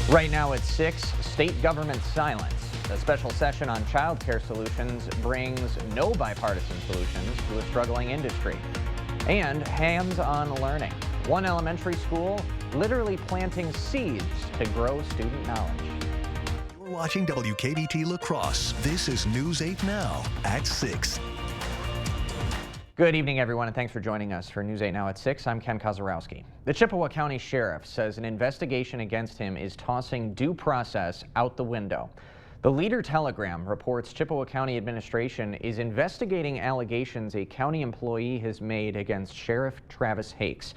Right now at 6, state government silence. A special session on child care solutions brings no bipartisan solutions to a struggling industry. And hands-on learning. One elementary school literally planting seeds to grow student knowledge. You're watching WKBT La Crosse. This is News 8 Now at 6. Good evening, everyone, and thanks for joining us for News 8 Now at 6. I'm Ken Kozarowski. The Chippewa County Sheriff says an investigation against him is tossing due process out the window. The Leader-Telegram reports Chippewa County administration is investigating allegations a county employee has made against Sheriff Travis Hakes.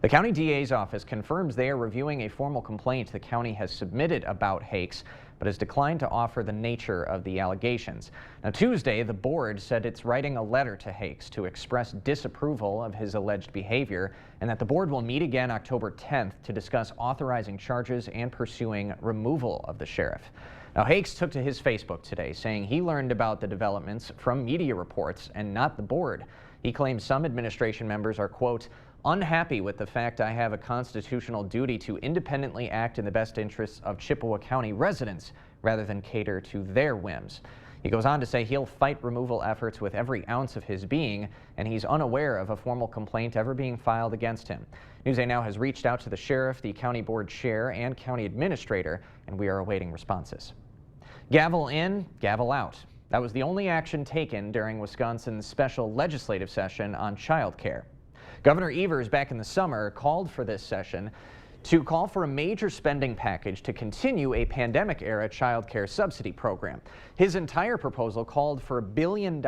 The county DA's office confirms they are reviewing a formal complaint the county has submitted about Hakes, but has declined to offer the nature of the allegations. Now, Tuesday, the board said it's writing a letter to Hakes to express disapproval of his alleged behavior, and that the board will meet again October 10th to discuss authorizing charges and pursuing removal of the sheriff. Now, Hakes took to his Facebook today, saying he learned about the developments from media reports and not the board. He claims some administration members are, quote, unhappy with the fact I have a constitutional duty to independently act in the best interests of Chippewa County residents rather than cater to their whims. He goes on to say he'll fight removal efforts with every ounce of his being, and he's unaware of a formal complaint ever being filed against him. News 8 Now has reached out to the sheriff, the county board chair, and county administrator, and we are awaiting responses. Gavel in, gavel out. That was the only action taken during Wisconsin's special legislative session on child care. Governor Evers back in the summer called for this session to call for a major spending package to continue a pandemic-era child care subsidy program. His entire proposal called for $1 billion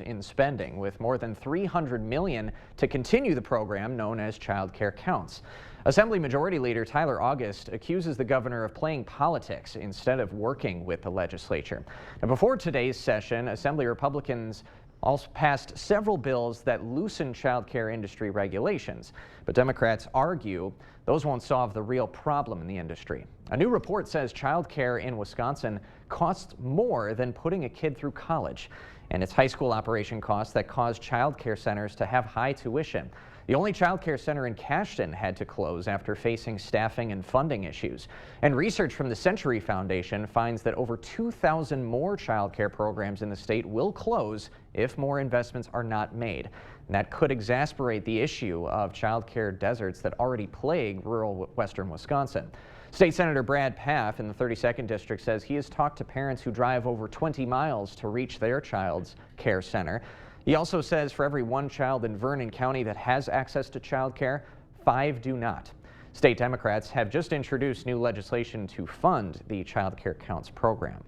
in spending, with more than $300 million to continue the program known as Child Care Counts. Assembly Majority Leader Tyler August accuses the governor of playing politics instead of working with the legislature. Now, before today's session, Assembly Republicans also passed several bills that loosen child care industry regulations, but Democrats argue those won't solve the real problem in the industry. A new report says child care in Wisconsin costs more than putting a kid through college, and it's high school operation costs that cause child care centers to have high tuition. The only child care center in Cashton had to close after facing staffing and funding issues. And research from the Century Foundation finds that over 2,000 more child care programs in the state will close if more investments are not made. And that could exacerbate the issue of child care deserts that already plague rural western Wisconsin. State Senator Brad Pfaff in the 32nd District says he has talked to parents who drive over 20 miles to reach their child's care center. He also says for every one child in Vernon County that has access to child care, 5 do not. State Democrats have just introduced new legislation to fund the Child Care Counts program.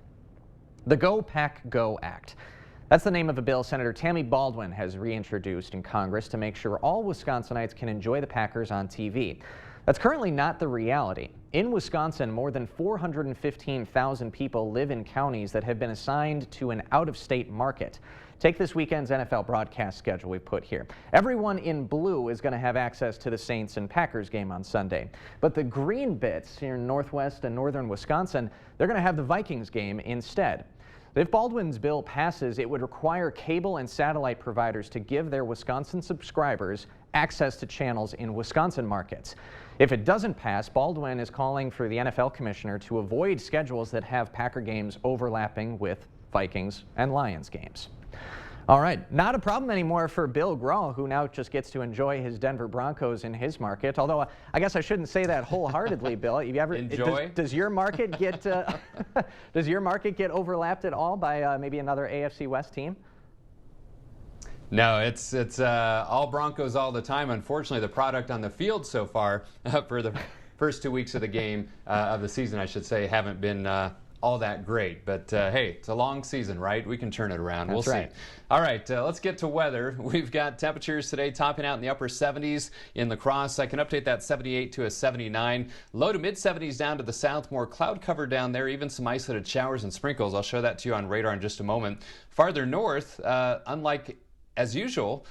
The Go Pack Go Act. That's the name of a bill Senator Tammy Baldwin has reintroduced in Congress to make sure all Wisconsinites can enjoy the Packers on TV. That's currently not the reality. In Wisconsin, more than 415,000 people live in counties that have been assigned to an out-of-state market. Take this weekend's NFL broadcast schedule we put here. Everyone in blue is going to have access to the Saints and Packers game on Sunday. But the green bits here in northwest and northern Wisconsin, they're going to have the Vikings game instead. If Baldwin's bill passes, it would require cable and satellite providers to give their Wisconsin subscribers access to channels in Wisconsin markets. If it doesn't pass, Baldwin is calling for the NFL commissioner to avoid schedules that have Packer games overlapping with Vikings and Lions games. All right, not a problem anymore for Bill Grahl, who now just gets to enjoy his Denver Broncos in his market. Although I guess I shouldn't say that wholeheartedly, Bill. You ever enjoy? Does your market get does your market get overlapped at all by maybe another AFC West team? No, it's all Broncos all the time. Unfortunately, the product on the field so far for the first 2 weeks of the game of the season, I should say, haven't been all that great. But hey, it's a long season, right? We can turn it around. That's we'll right. see. All right, let's get to weather. We've got temperatures today topping out in the upper 70s in La Crosse. I can update that 78 to a 79. Low to mid 70s down to the south. More cloud cover down there, even some isolated showers and sprinkles. I'll show that to you on radar in just a moment. Farther north, unlike as usual,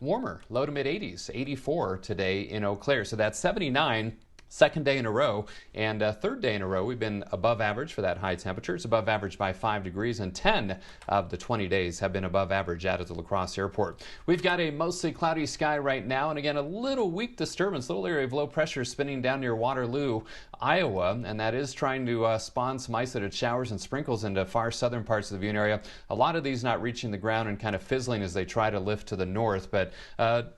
warmer, low to mid 80s, 84 today in Eau Claire. So that's 79. second day in a row, and third day in a row we've been above average for that high temperature. It's above average by 5 degrees, and 10 of the 20 days have been above average out at the La Crosse Airport. We've got a mostly cloudy sky right now, and again a little weak disturbance, little area of low pressure spinning down near Waterloo, Iowa, and that is trying to spawn some isolated showers and sprinkles into far southern parts of the viewing area. A lot of these not reaching the ground and kind of fizzling as they try to lift to the north, but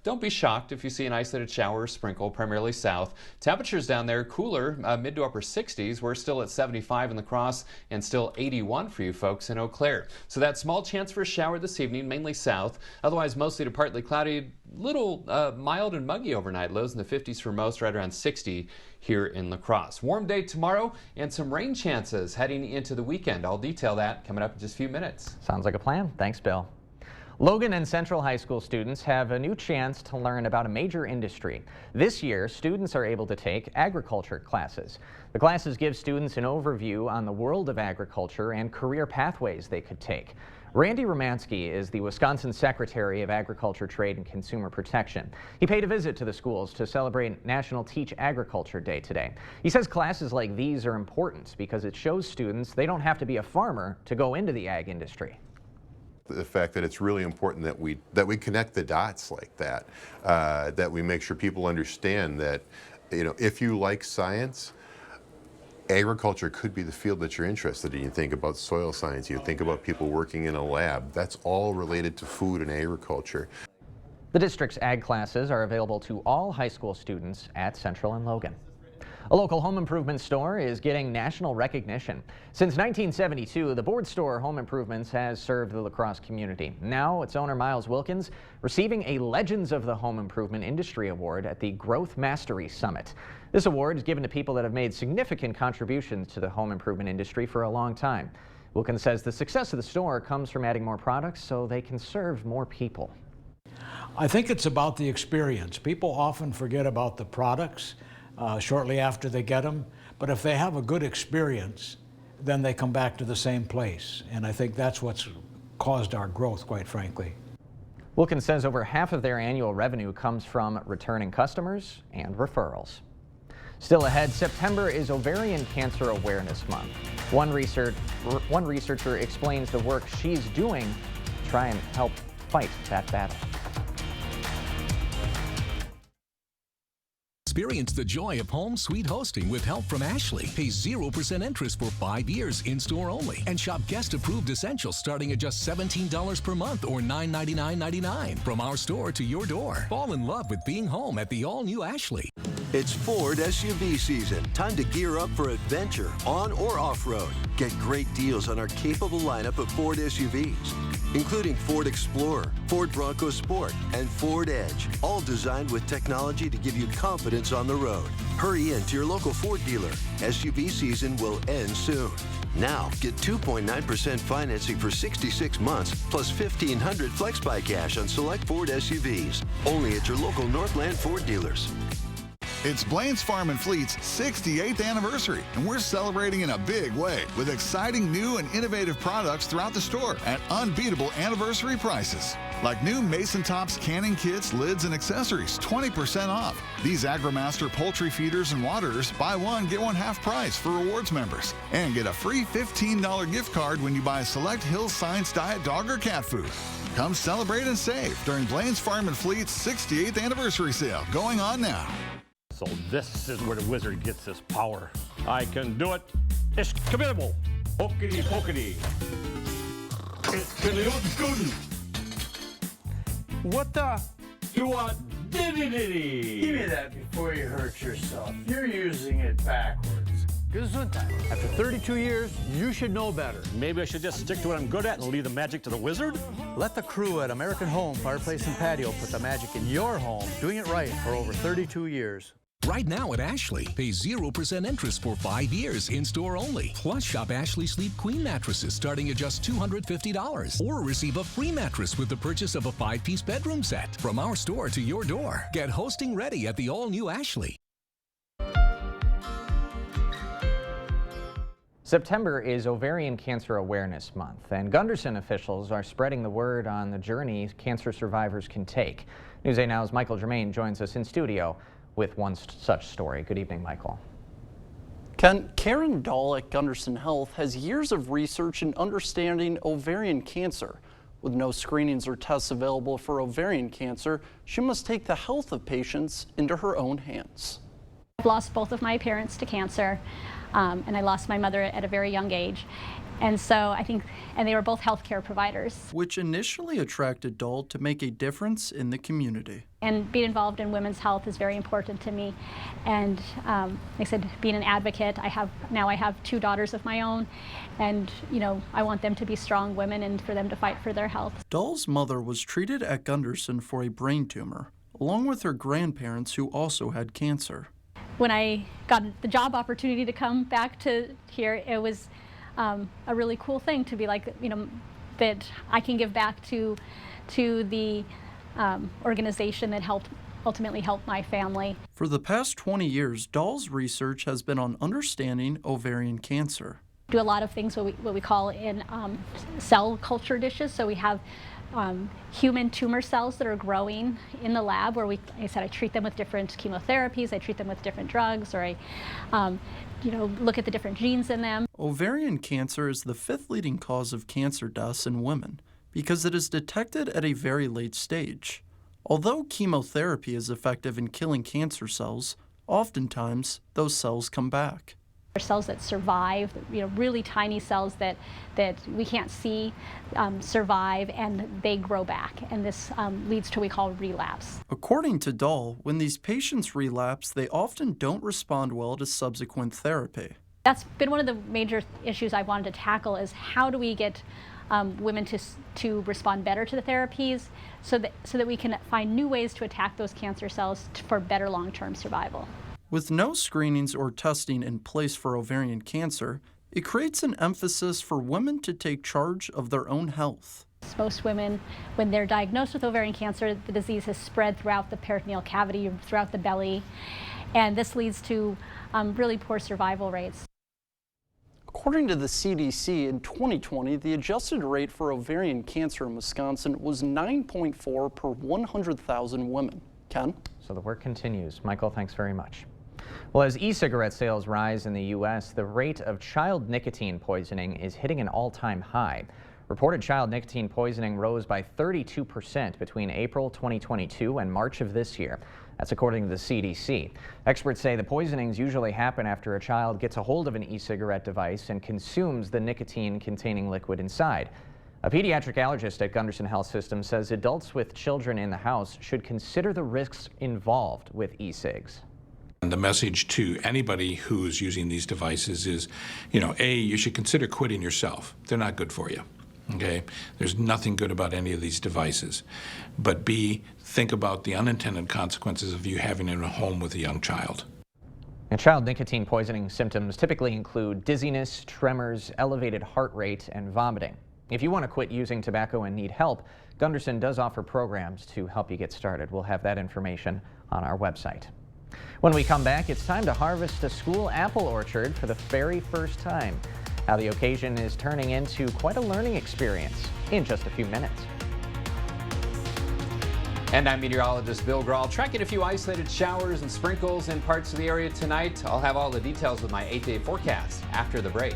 don't be shocked if you see an isolated shower or sprinkle, primarily south. Temperatures down there cooler, mid to upper 60s. We're still at 75 in La Crosse and still 81 for you folks in Eau Claire. So that small chance for a shower this evening, mainly south. Otherwise mostly to partly cloudy, little mild and muggy overnight. Lows in the 50s for most, right around 60 here in La Crosse. Warm day tomorrow and some rain chances heading into the weekend. I'll detail that coming up in just a few minutes. Sounds like a plan. Thanks, Bill. Logan and Central High School students have a new chance to learn about a major industry. This year, students are able to take agriculture classes. The classes give students an overview on the world of agriculture and career pathways they could take. Randy Romansky is the Wisconsin Secretary of Agriculture, Trade, and Consumer Protection. He paid a visit to the schools to celebrate National Teach Agriculture Day today. He says classes like these are important because it shows students they don't have to be a farmer to go into the ag industry. The fact that it's really important that we connect the dots like that, that we make sure people understand that, you know, if you like science, agriculture could be the field that you're interested in. You think about soil science, you think about people working in a lab. That's all related to food and agriculture. The district's ag classes are available to all high school students at Central and Logan. A local home improvement store is getting national recognition. Since 1972, the Board Store Home Improvements has served the La Crosse community. Now, its owner Miles Wilkins receiving a Legends of the Home Improvement Industry Award at the Growth Mastery Summit. This award is given to people that have made significant contributions to the home improvement industry for a long time. Wilkins says the success of the store comes from adding more products so they can serve more people. I think it's about the experience. People often forget about the products shortly after they get them, but if they have a good experience, then they come back to the same place. And I think that's what's caused our growth, quite frankly. Wilkins says over half of their annual revenue comes from returning customers and referrals. Still ahead, September is Ovarian Cancer Awareness Month. One researcher explains the work she's doing to try and help fight that battle. Experience the joy of home sweet hosting with help from Ashley. Pay 0% interest for 5 years in-store only. And shop guest-approved essentials starting at just $17 per month or $9.99.99. From our store to your door. Fall in love with being home at the all-new Ashley. It's Ford SUV season. Time to gear up for adventure, on or off-road. Get great deals on our capable lineup of Ford SUVs, including Ford Explorer, Ford Bronco Sport, and Ford Edge, all designed with technology to give you confidence on the road. Hurry in to your local Ford dealer. SUV season will end soon. Now, get 2.9% financing for 66 months, plus $1,500 FlexBuy cash on select Ford SUVs. Only at your local Northland Ford dealers. It's Blaine's Farm and Fleet's 68th anniversary, and we're celebrating in a big way with exciting new and innovative products throughout the store at unbeatable anniversary prices. Like new Mason Tops canning kits, lids, and accessories, 20% off. These AgriMaster poultry feeders and waterers, buy one, get one half price for rewards members. And get a free $15 gift card when you buy select Hill Science Diet dog or cat food. Come celebrate and save during Blaine's Farm and Fleet's 68th anniversary sale, going on now. So this is where the wizard gets his power. I can do it. It's committable. Pokety pokety. It's what the? Do a diddy. Give me that before you hurt yourself. You're using it backwards. Gesundheit. After 32 years, you should know better. Maybe I should just stick to what I'm good at and leave the magic to the wizard? Let the crew at American Home Fireplace and Patio put the magic in your home, doing it right for over 32 years. Right now at Ashley, pay 0% interest for 5 years in-store only. Plus, shop Ashley Sleep Queen mattresses starting at just $250. Or receive a free mattress with the purchase of a 5-piece bedroom set. From our store to your door. Get hosting ready at the all-new Ashley. September is Ovarian Cancer Awareness Month, and Gunderson officials are spreading the word on the journey cancer survivors can take. News 8 Now's Michael Germain joins us in studio with one such story. Good evening, Michael. Karen Dahl at Gunderson Health has years of research in understanding ovarian cancer. With no screenings or tests available for ovarian cancer, she must take the health of patients into her own hands. I've lost both of my parents to cancer, and I lost my mother at a very young age. And so and they were both healthcare providers. Which initially attracted Dahl to make a difference in the community. And being involved in women's health is very important to me. And like I said, being an advocate, I have 2 daughters of my own, and I want them to be strong women and for them to fight for their health. Dahl's mother was treated at Gunderson for a brain tumor, along with her grandparents who also had cancer. When I got the job opportunity to come back to here, it was a really cool thing to be like, that I can give back to the organization that ultimately helped my family. For the past 20 years, Dahl's research has been on understanding ovarian cancer. Do a lot of things what we call in cell culture dishes. So we have human tumor cells that are growing in the lab where I treat them with different chemotherapies, I treat them with different drugs, or I look at the different genes in them. Ovarian cancer is the 5th leading cause of cancer deaths in women because it is detected at a very late stage. Although chemotherapy is effective in killing cancer cells, oftentimes those cells come back. Cells that survive, really tiny cells that we can't see survive, and they grow back, and this leads to what we call relapse. According to Dahl, when these patients relapse, they often don't respond well to subsequent therapy. That's been one of the major issues I wanted to tackle, is how do we get women to respond better to the therapies so that we can find new ways to attack those cancer cells for better long-term survival. With no screenings or testing in place for ovarian cancer, it creates an emphasis for women to take charge of their own health. Most women, when they're diagnosed with ovarian cancer, the disease has spread throughout the peritoneal cavity, throughout the belly, and this leads to really poor survival rates. According to the CDC, in 2020, the adjusted rate for ovarian cancer in Wisconsin was 9.4 per 100,000 women. Ken? So the work continues. Michael, thanks very much. Well, as e-cigarette sales rise in the U.S., the rate of child nicotine poisoning is hitting an all-time high. Reported child nicotine poisoning rose by 32% between April 2022 and March of this year. That's according to the CDC. Experts say the poisonings usually happen after a child gets a hold of an e-cigarette device and consumes the nicotine-containing liquid inside. A pediatric allergist at Gunderson Health System says adults with children in the house should consider the risks involved with e-cigs. And the message to anybody who's using these devices is, A, you should consider quitting yourself. They're not good for you, okay? There's nothing good about any of these devices. But B, think about the unintended consequences of you having it in a home with a young child. And child nicotine poisoning symptoms typically include dizziness, tremors, elevated heart rate, and vomiting. If you want to quit using tobacco and need help, Gunderson does offer programs to help you get started. We'll have that information on our website. When we come back, it's time to harvest a school apple orchard for the very first time. How the occasion is turning into quite a learning experience in just a few minutes. And I'm meteorologist Bill Grahl, tracking a few isolated showers and sprinkles in parts of the area tonight. I'll have all the details with my 8-day forecast after the break.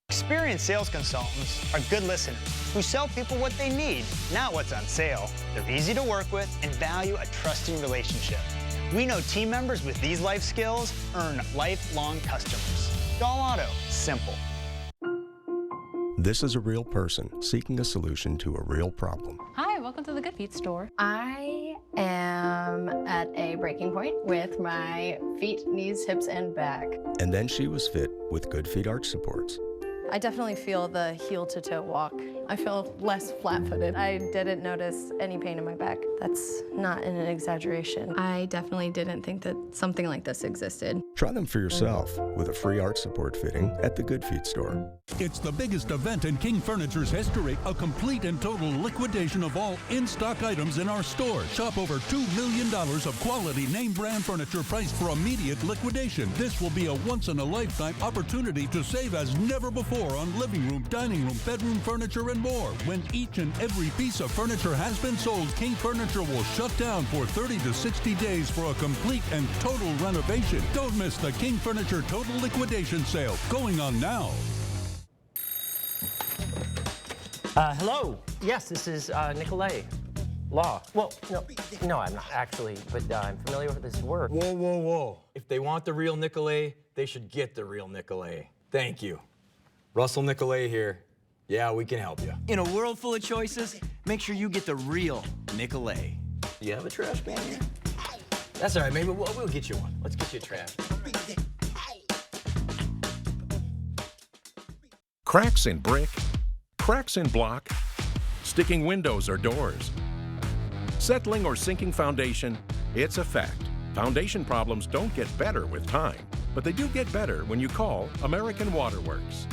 Experienced sales consultants are good listeners who sell people what they need, not what's on sale. They're easy to work with and value a trusting relationship. We know team members with these life skills earn lifelong customers. Dahl Auto, simple. This is a real person seeking a solution to a real problem. Hi, welcome to the Good Feet store. I am at a breaking point with my feet, knees, hips, and back. And then she was fit with Good Feet arch supports. I definitely feel the heel-to-toe walk. I feel less flat-footed. I didn't notice any pain in my back. That's not an exaggeration. I definitely didn't think that something like this existed. Try them for yourself with a free arch support fitting at the Good Feet store. It's the biggest event in King Furniture's history, a complete and total liquidation of all in-stock items in our store. Shop over $2 million of quality name brand furniture priced for immediate liquidation. This will be a once-in-a-lifetime opportunity to save as never before on living room, dining room, bedroom furniture, and more. When each and every piece of furniture has been sold, King Furniture will shut down for 30 to 60 days for a complete and total renovation. Don't miss the King Furniture Total Liquidation Sale going on now. Hello. Yes, this is Nicolay Law. Well, no, I'm not actually, but I'm familiar with his work. Whoa, whoa, whoa. If they want the real Nicolay, they should get the real Nicolay. Thank you. Russell Nicolay here. Yeah, we can help you. In a world full of choices, make sure you get the real Nicolay. Do you have a trash can here? That's all right, maybe we'll get you one. Let's get you a trash. Cracks in brick, cracks in block, sticking windows or doors. Settling or sinking foundation, it's a fact. Foundation problems don't get better with time, but they do get better when you call American Waterworks.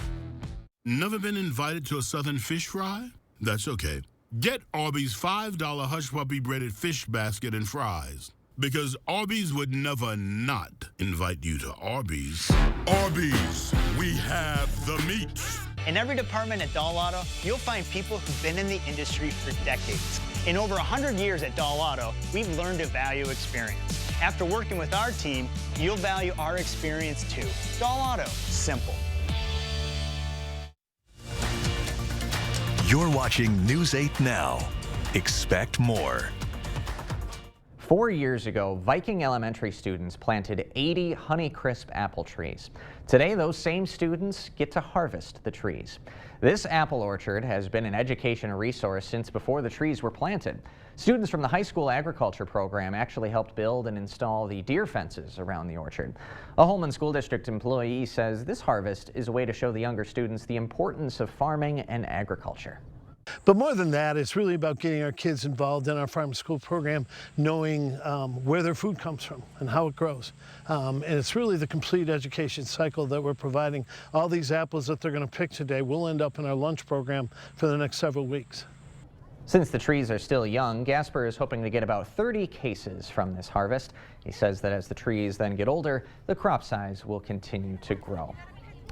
Never been invited to a Southern fish fry? That's okay. Get Arby's $5 Hush Puppy breaded fish basket and fries. Because Arby's would never not invite you to Arby's. Arby's, we have the meat. In every department at Dahl Auto, you'll find people who've been in the industry for decades. In over 100 years at Dahl Auto, we've learned to value experience. After working with our team, you'll value our experience too. Dahl Auto, simple. You're watching News 8 Now. Expect more. 4 years ago, Viking Elementary students planted 80 Honeycrisp apple trees. Today, those same students get to harvest the trees. This apple orchard has been an education resource since before the trees were planted. Students from the high school agriculture program actually helped build and install the deer fences around the orchard. A Holman School District employee says this harvest is a way to show the younger students the importance of farming and agriculture. But more than that, it's really about getting our kids involved in our farm to school program, knowing where their food comes from and how it grows. And it's really the complete education cycle that we're providing. All these apples that they're going to pick today will end up in our lunch program for the next several weeks. Since the trees are still young, Gasper is hoping to get about 30 cases from this harvest. He says that as the trees then get older, the crop size will continue to grow.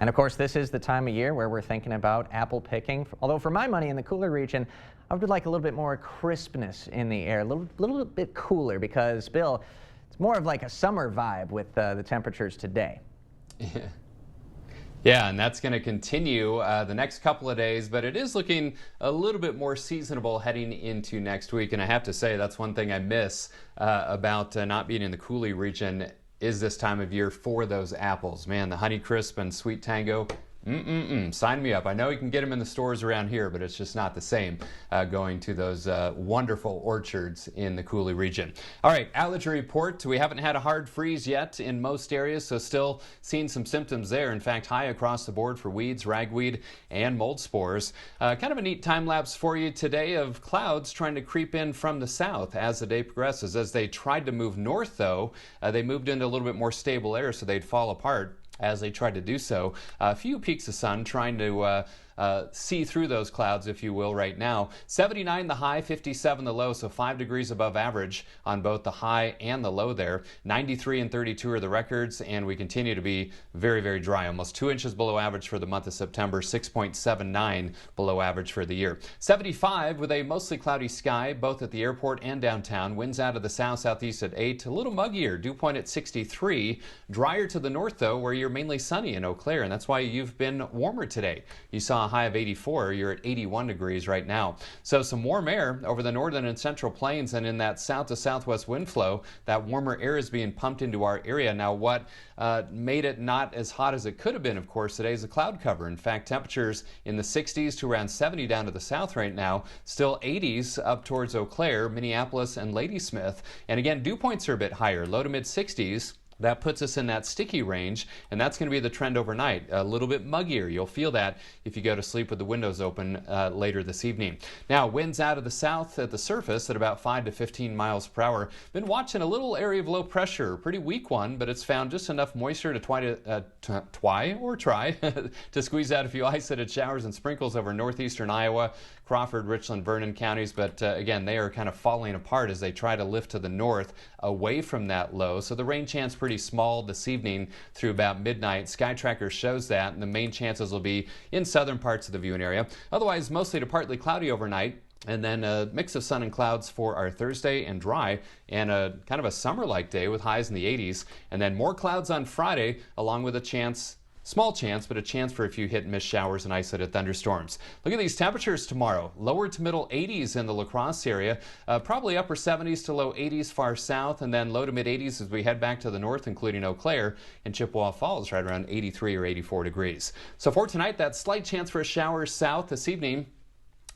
And of course, this is the time of year where we're thinking about apple picking. Although for my money in the cooler region, I would like a little bit more crispness in the air, a little bit cooler, because, Bill, it's more of like a summer vibe with the temperatures today. Yeah, and that's going to continue the next couple of days, but it is looking a little bit more seasonable heading into next week. And I have to say, that's one thing I miss about not being in the Coulee region is this time of year for those apples. Man, the Honeycrisp and Sweet Tango, sign me up. I know you can get them in the stores around here, but it's just not the same going to those wonderful orchards in the Coulee region. All right, allergy report. We haven't had a hard freeze yet in most areas, so still seeing some symptoms there. In fact, high across the board for weeds, ragweed, and mold spores. Kind of a neat time lapse for you today of clouds trying to creep in from the south as the day progresses. As they tried to move north, though, they moved into a little bit more stable air, so they'd fall apart as they tried to do so. A few peaks of sun trying to see through those clouds, if you will, right now. 79 the high, 57 the low, so 5 degrees above average on both the high and the low there. 93 and 32 are the records, and we continue to be very, very dry. Almost 2 inches below average for the month of September, 6.79 below average for the year. 75 with a mostly cloudy sky, both at the airport and downtown. Winds out of the south-southeast at 8. A little muggier, dew point at 63. Drier to the north, though, where you're mainly sunny in Eau Claire, and that's why you've been warmer today. You saw a high of 84. You're at 81 degrees right now. So some warm air over the northern and central plains, and in that south to southwest wind flow, that warmer air is being pumped into our area. Now, what made it not as hot as it could have been, of course, today is the cloud cover. In fact, temperatures in the 60s to around 70 down to the south right now, still 80s up towards Eau Claire, Minneapolis, and Ladysmith. And again, dew points are a bit higher, low to mid 60s That puts us in that sticky range, and that's going to be the trend overnight. A little bit muggier. You'll feel that if you go to sleep with the windows open later this evening. Now, winds out of the south at the surface at about 5 to 15 miles per hour. Been watching a little area of low pressure, pretty weak one, but it's found just enough moisture to try to squeeze out a few isolated showers and sprinkles over northeastern Iowa, Crawford, Richland, Vernon counties. But again, they are kind of falling apart as they try to lift to the north away from that low. So the rain chance pretty small this evening through about midnight. Sky Tracker shows that, and the main chances will be in southern parts of the viewing area. Otherwise, mostly to partly cloudy overnight. And then a mix of sun and clouds for our Thursday and dry, and a kind of a summer-like day with highs in the 80s. And then more clouds on Friday, along with a chance, small chance, but a chance for a few hit and miss showers and isolated thunderstorms. Look at these temperatures tomorrow. Lower to middle 80s in the La Crosse area, probably upper 70s to low 80s far south, and then low to mid 80s as we head back to the north, including Eau Claire and Chippewa Falls, right around 83 or 84 degrees. So for tonight, that slight chance for a shower south this evening.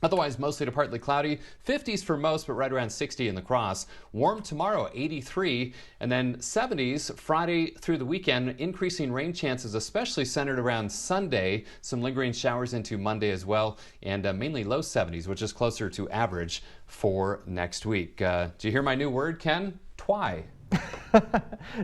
Otherwise, mostly to partly cloudy, 50s for most, but right around 60 in the Cross. Warm tomorrow, 83, and then 70s Friday through the weekend. Increasing rain chances, especially centered around Sunday. Some lingering showers into Monday as well, and mainly low 70s, which is closer to average for next week. Do you hear my new word, Ken? Twy.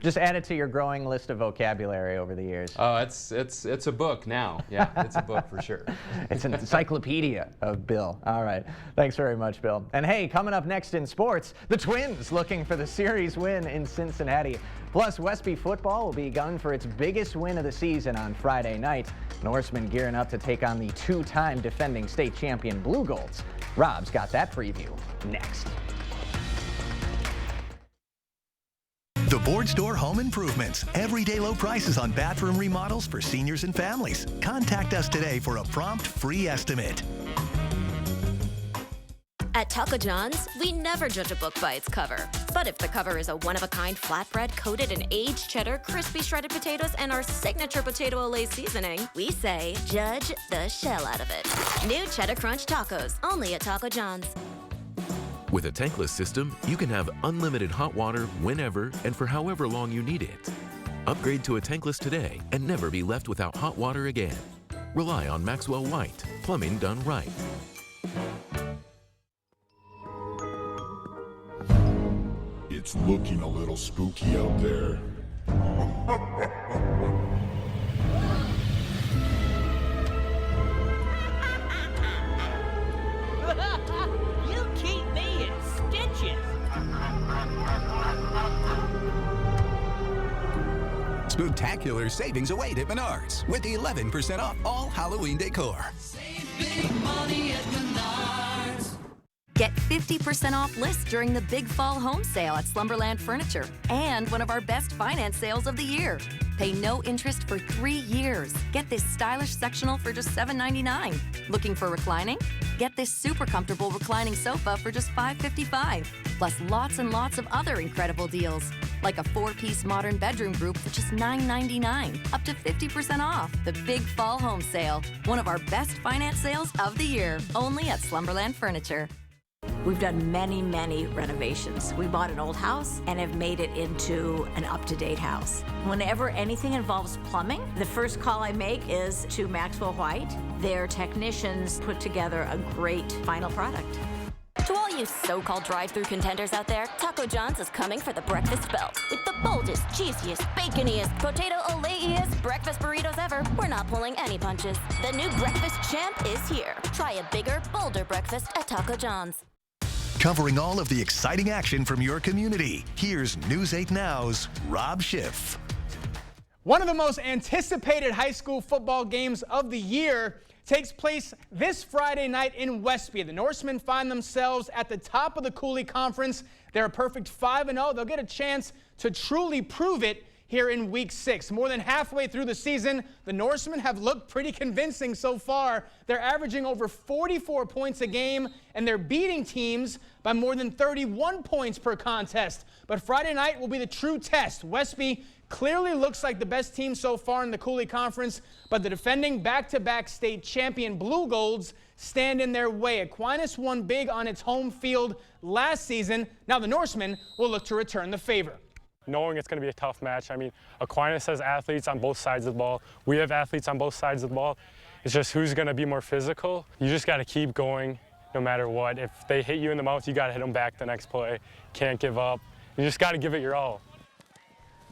Just add it to your growing list of vocabulary over the years. Oh, it's a book now. Yeah, it's a book for sure. It's an encyclopedia of Bill. All right. Thanks very much, Bill. And hey, coming up next in sports, the Twins looking for the series win in Cincinnati. Plus, Westby football will be gunning for its biggest win of the season on Friday night. Norsemen gearing up to take on the two-time defending state champion Blue Golds. Rob's got that preview next. The Board Store Home Improvements. Everyday low prices on bathroom remodels for seniors and families. Contact us today for a prompt free estimate. At Taco John's, we never judge a book by its cover. But if the cover is a one-of-a-kind flatbread coated in aged cheddar, crispy shredded potatoes, and our signature potato Olay seasoning, we say, judge the shell out of it. New Cheddar Crunch Tacos, only at Taco John's. With a tankless system, you can have unlimited hot water whenever and for however long you need it. Upgrade to a tankless today and never be left without hot water again. Rely on Maxwell White, plumbing done right. It's looking a little spooky out there. You keep me in stitches. Spooktacular savings await at Menards with 11% off all Halloween decor. Save big money at Menards. Get 50% off lists during the Big Fall Home Sale at Slumberland Furniture and one of our best finance sales of the year. Pay no interest for 3 years. Get this stylish sectional for just $7.99. Looking for reclining? Get this super comfortable reclining sofa for just $5.55. Plus lots and lots of other incredible deals, like a 4-piece modern bedroom group for just $9.99. Up to 50% off. The Big Fall Home Sale. One of our best finance sales of the year. Only at Slumberland Furniture. We've done many renovations. We bought an old house and have made it into an up-to-date house. Whenever anything involves plumbing, the first call I make is to Maxwell White. Their technicians put together a great final product. To all you so-called drive-through contenders out there, Taco John's is coming for the breakfast belt. With the boldest, cheesiest, baconiest, potato Olay-iest breakfast burritos ever, we're not pulling any punches. The new breakfast champ is here. Try a bigger, bolder breakfast at Taco John's. Covering all of the exciting action from your community, here's News 8 Now's Rob Schiff. One of the most anticipated high school football games of the year takes place this Friday night in Westby. The Norsemen find themselves at the top of the Cooley Conference. They're a perfect 5-0. They'll get a chance to truly prove it here in Week 6. More than halfway through the season, the Norsemen have looked pretty convincing so far. They're averaging over 44 points a game, and they're beating teams by more than 31 points per contest. But Friday night will be the true test. Westby clearly looks like the best team so far in the Cooley Conference, but the defending back-to-back state champion Blue Golds stand in their way. Aquinas won big on its home field last season. Now the Norsemen will look to return the favor. knowing it's going to be a tough match. I mean, Aquinas has athletes on both sides of the ball. We have athletes on both sides of the ball. It's just who's going to be more physical. You just got to keep going no matter what. If they hit you in the mouth, you got to hit them back the next play. Can't give up. You just got to give it your all.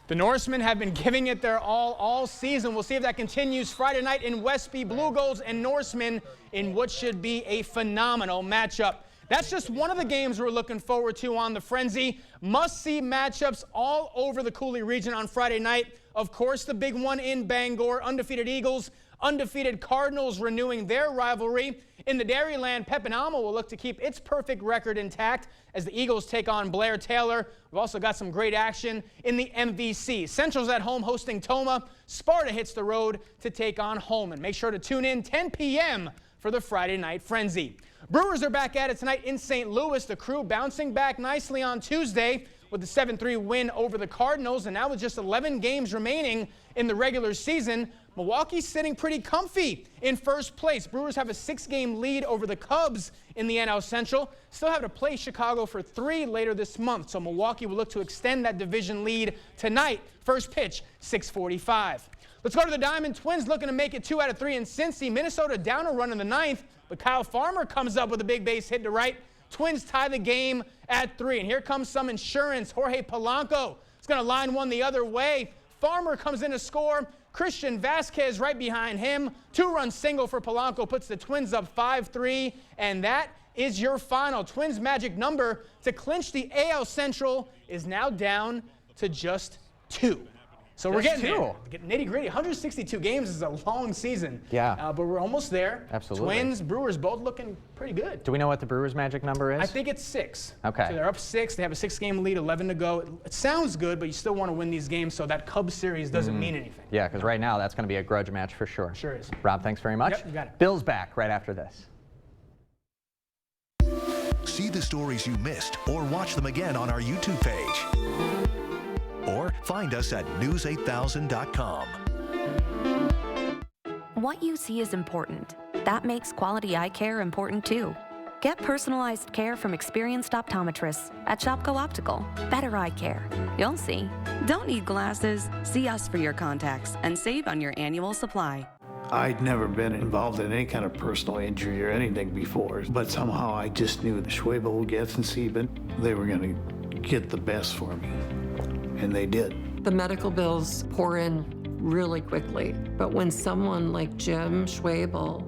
The Norsemen have been giving it their all season. We'll see if that continues Friday night in Westby. Blue Goals and Norsemen in what should be a phenomenal matchup. That's just one of the games we're looking forward to on the Frenzy. Must-see matchups all over the Cooley region on Friday night. Of course, the big one in Bangor, undefeated Eagles, undefeated Cardinals renewing their rivalry. In the Dairyland, Pepinama will look to keep its perfect record intact as the Eagles take on Blair Taylor. We've also got some great action in the MVC. Central's at home hosting Toma. Sparta hits the road to take on Holman. Make sure to tune in 10 p.m. for the Friday Night Frenzy. Brewers are back at it tonight in St. Louis. The Crew bouncing back nicely on Tuesday with the 7-3 win over the Cardinals. And now with just 11 games remaining in the regular season, Milwaukee's sitting pretty comfy in first place. Brewers have a 6-game lead over the Cubs in the NL Central. Still have to play Chicago for 3 later this month. So Milwaukee will look to extend that division lead tonight. First pitch, 6:45. Let's go to the Diamond Twins looking to make it 2 out of 3 in Cincy. Minnesota down a run in the 9th, but Kyle Farmer comes up with a big base hit to right. Twins tie the game at 3. And here comes some insurance. Jorge Polanco is going to line one the other way. Farmer comes in to score. Christian Vasquez right behind him. 2-run single for Polanco puts the Twins up 5-3. And that is your final. Twins' magic number to clinch the AL Central is now down to just 2. So we're getting there. Getting nitty-gritty. 162 games is a long season. Yeah. But we're almost there. Absolutely. Twins, Brewers both looking pretty good. Do we know what the Brewers' magic number is? I think it's 6. Okay. So they're up 6. They have a 6-game lead, 11 to go. It sounds good, but you still want to win these games, so that Cubs series doesn't mean anything. Yeah, because right now that's going to be a grudge match for sure. Sure is. Rob, thanks very much. Yep, you got it. Bill's back right after this. See the stories you missed or watch them again on our YouTube page. Or find us at news8000.com. What you see is important. That makes quality eye care important too. Get personalized care from experienced optometrists at Shopko Optical. Better eye care. You'll see. Don't need glasses? See us for your contacts and save on your annual supply. I'd never been involved in any kind of personal injury or anything before, but somehow I just knew the Schwebel, Getz, and Sieben, they were going to get the best for me, and they did. The medical bills pour in really quickly, but when someone like Jim Schwebel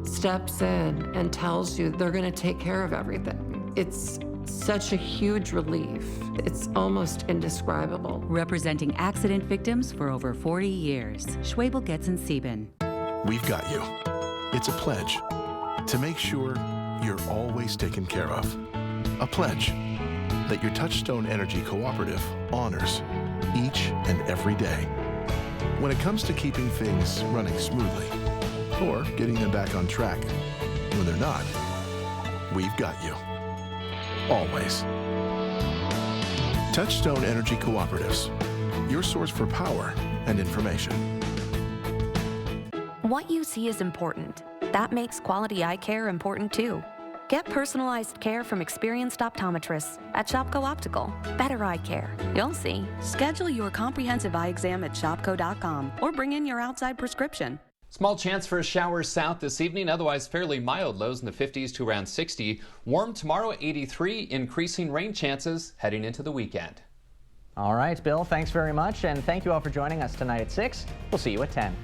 steps in and tells you they're going to take care of everything, it's such a huge relief. It's almost indescribable. Representing accident victims for over 40 years, Schwebel, Getz, and Sieben. We've got you. It's a pledge to make sure you're always taken care of. A pledge that your Touchstone Energy Cooperative honors each and every day. When it comes to keeping things running smoothly or getting them back on track when they're not, we've got you. Always. Touchstone Energy Cooperatives, your source for power and information. What you see is important. That makes quality eye care important too. Get personalized care from experienced optometrists at Shopko Optical. Better eye care. You'll see. Schedule your comprehensive eye exam at shopko.com or bring in your outside prescription. Small chance for a shower south this evening, otherwise fairly mild. Lows in the 50s to around 60. Warm tomorrow, 83. Increasing rain chances heading into the weekend. All right, Bill, thanks very much. And thank you all for joining us tonight at 6. We'll see you at 10.